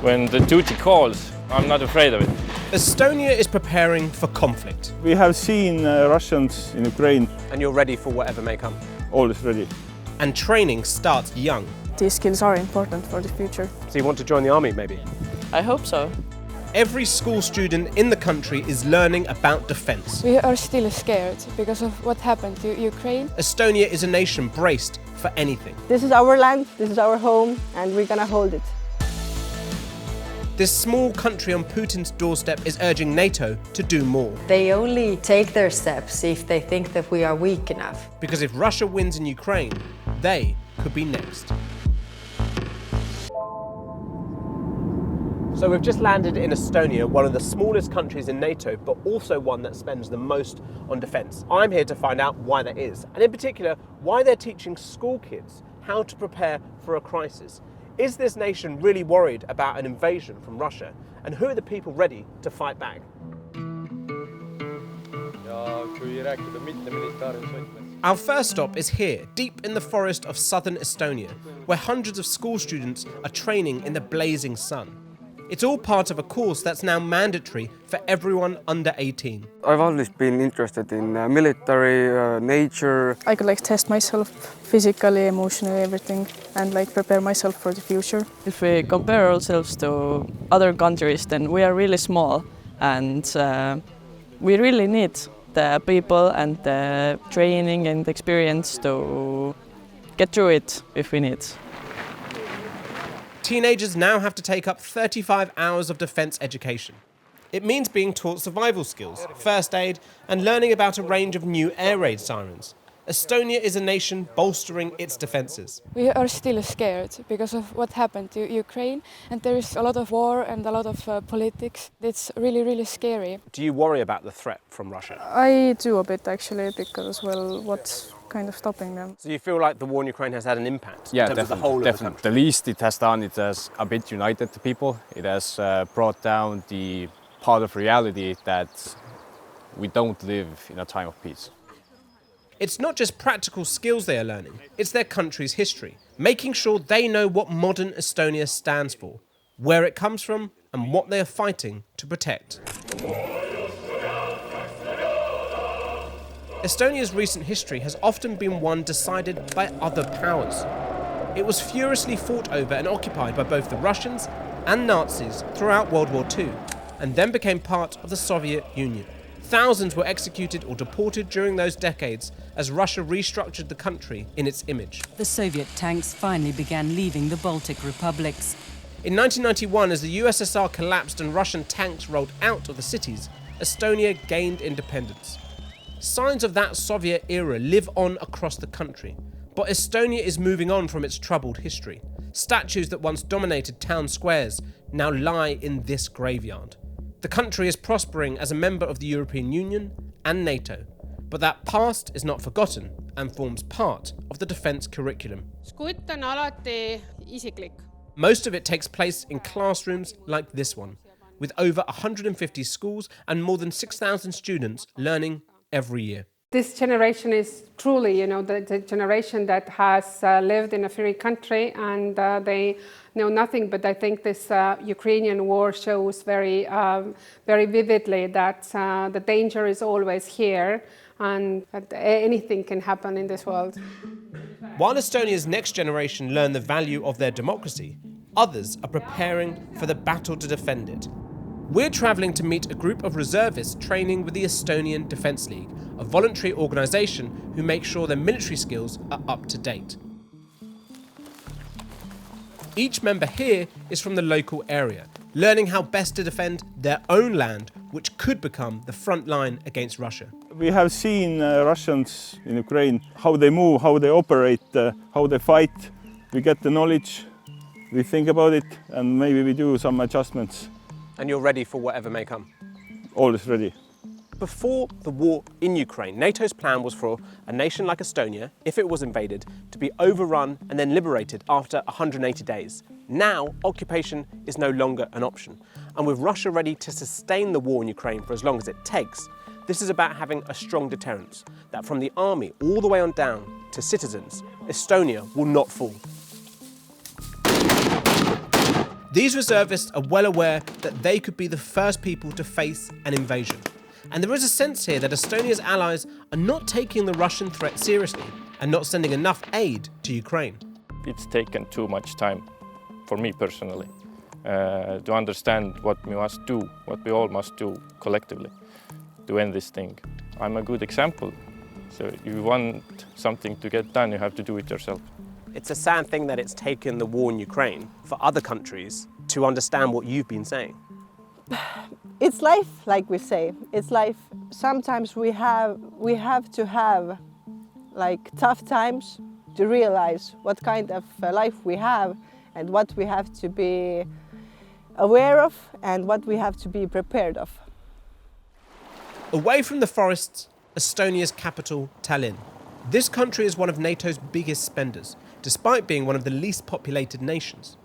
When the duty calls, I'm not afraid of it. Estonia is preparing for conflict. We have seen Russians in Ukraine. And you're ready for whatever may come. Always ready. And training starts young. These skills are important for the future. So you want to join the army, maybe? I hope so. Every school student in the country is learning about defence. We are still scared because of what happened to Ukraine. Estonia is a nation braced for anything. This is our land, this is our home, and we're gonna hold it. This small country on Putin's doorstep is urging NATO to do more. They only take their steps if they think that we are weak enough. Because if Russia wins in Ukraine, they could be next. So we've just landed in Estonia, one of the smallest countries in NATO, but also one that spends the most on defence. I'm here to find out why that is, and in particular, why they're teaching school kids how to prepare for a crisis. Is this nation really worried about an invasion from Russia? And who are the people ready to fight back? Our first stop is here, deep in the forest of southern Estonia, where hundreds of school students are training in the blazing sun. It's all part of a course that's now mandatory for everyone under 18. I've always been interested in military, nature. I could test myself physically, emotionally, everything, and prepare myself for the future. If we compare ourselves to other countries, then we are really small, and we really need the people and the training and experience to get through it if we need. Teenagers now have to take up 35 hours of defence education. It means being taught survival skills, first aid, and learning about a range of new air raid sirens. Estonia is a nation bolstering its defences. We are still scared because of what happened to Ukraine, and there is a lot of war and a lot of politics. It's really, really scary. Do you worry about the threat from Russia? I do a bit actually, because, what's kind of stopping them? So you feel like the war in Ukraine has had an impact? Yeah, in terms of the whole of the country? The least it has done, it has a bit united the people. It has brought down the part of reality that we don't live in a time of peace. It's not just practical skills they are learning, it's their country's history, making sure they know what modern Estonia stands for, where it comes from, and what they are fighting to protect. Estonia's recent history has often been one decided by other powers. It was furiously fought over and occupied by both the Russians and Nazis throughout World War II, and then became part of the Soviet Union. Thousands were executed or deported during those decades as Russia restructured the country in its image. The Soviet tanks finally began leaving the Baltic republics. In 1991, as the USSR collapsed and Russian tanks rolled out of the cities, Estonia gained independence. Signs of that Soviet era live on across the country, but Estonia is moving on from its troubled history. Statues that once dominated town squares now lie in this graveyard. The country is prospering as a member of the European Union and NATO, but that past is not forgotten and forms part of the defence curriculum. Most of it takes place in classrooms like this one, with over 150 schools and more than 6,000 students learning every year. This generation is truly, the generation that has lived in a free country, and they know nothing. But I think this Ukrainian war shows very vividly that the danger is always here, and that anything can happen in this world. While Estonia's next generation learn the value of their democracy, others are preparing for the battle to defend it. We're travelling to meet a group of reservists training with the Estonian Defence League, a voluntary organisation who make sure their military skills are up to date. Each member here is from the local area, learning how best to defend their own land, which could become the front line against Russia. We have seen Russians in Ukraine, how they move, how they operate, how they fight. We get the knowledge, we think about it, and maybe we do some adjustments. And you're ready for whatever may come? Always ready. Before the war in Ukraine, NATO's plan was for a nation like Estonia, if it was invaded, to be overrun and then liberated after 180 days. Now, occupation is no longer an option. And with Russia ready to sustain the war in Ukraine for as long as it takes, this is about having a strong deterrence, that from the army all the way on down to citizens, Estonia will not fall. These reservists are well aware that they could be the first people to face an invasion. And there is a sense here that Estonia's allies are not taking the Russian threat seriously and not sending enough aid to Ukraine. It's taken too much time, for me personally, to understand what we must do, what we all must do collectively to end this thing. I'm a good example. So if you want something to get done, you have to do it yourself. It's a sad thing that it's taken the war in Ukraine for other countries to understand what you've been saying. It's life, like we say. It's life. Sometimes we have to have like tough times to realize what kind of life we have and what we have to be aware of and what we have to be prepared of. Away from the forests, Estonia's capital, Tallinn. This country is one of NATO's biggest spenders, despite being one of the least populated nations.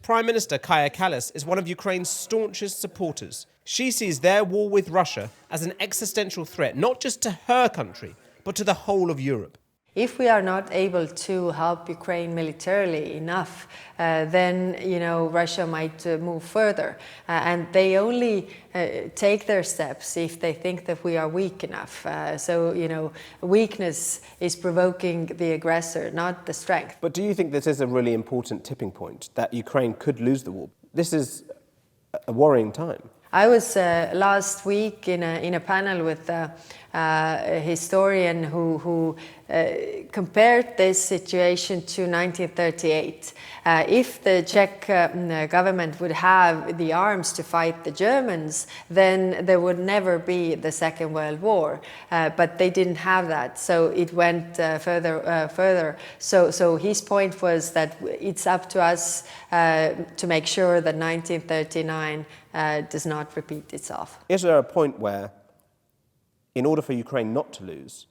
Prime Minister Kaja Kallas is one of Ukraine's staunchest supporters. She sees their war with Russia as an existential threat, not just to her country, but to the whole of Europe. If we are not able to help Ukraine militarily enough, then Russia might move further, and they only take their steps if they think that we are weak enough. Weakness is provoking the aggressor, not the strength. But do you think this is a really important tipping point, that Ukraine could lose the war? This is a worrying time. I was last week in a panel with a historian who compared this situation to 1938. If the Czech government would have the arms to fight the Germans, then there would never be the Second World War. But they didn't have that, so it went further. So his point was that it's up to us to make sure that 1939 does not repeat itself. Is there a point where, in order for Ukraine not to lose,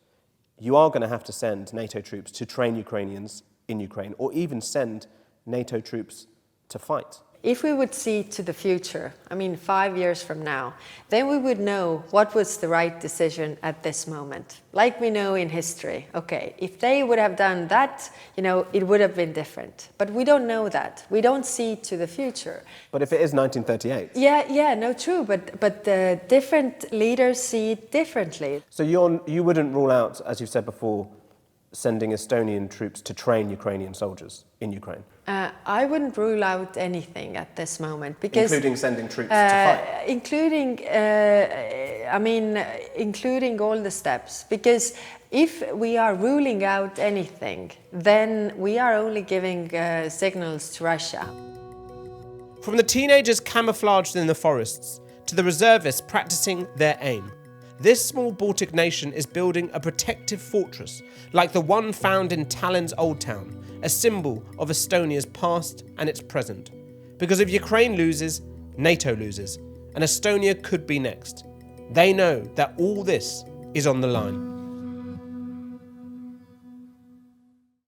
you are going to have to send NATO troops to train Ukrainians in Ukraine, or even send NATO troops to fight? If we would see to the future, 5 years from now, then we would know what was the right decision at this moment. Like we know in history, okay, if they would have done that, it would have been different. But we don't know that. We don't see to the future. But if it is 1938? True, but the different leaders see it differently. So you wouldn't rule out, as you said before, sending Estonian troops to train Ukrainian soldiers in Ukraine? I wouldn't rule out anything at this moment, because including sending troops to fight. Including all the steps, because if we are ruling out anything, then we are only giving signals to Russia. From the teenagers camouflaged in the forests to the reservists practicing their aim, this small Baltic nation is building a protective fortress like the one found in Tallinn's Old Town, a symbol of Estonia's past and its present. Because if Ukraine loses, NATO loses, and Estonia could be next. They know that all this is on the line.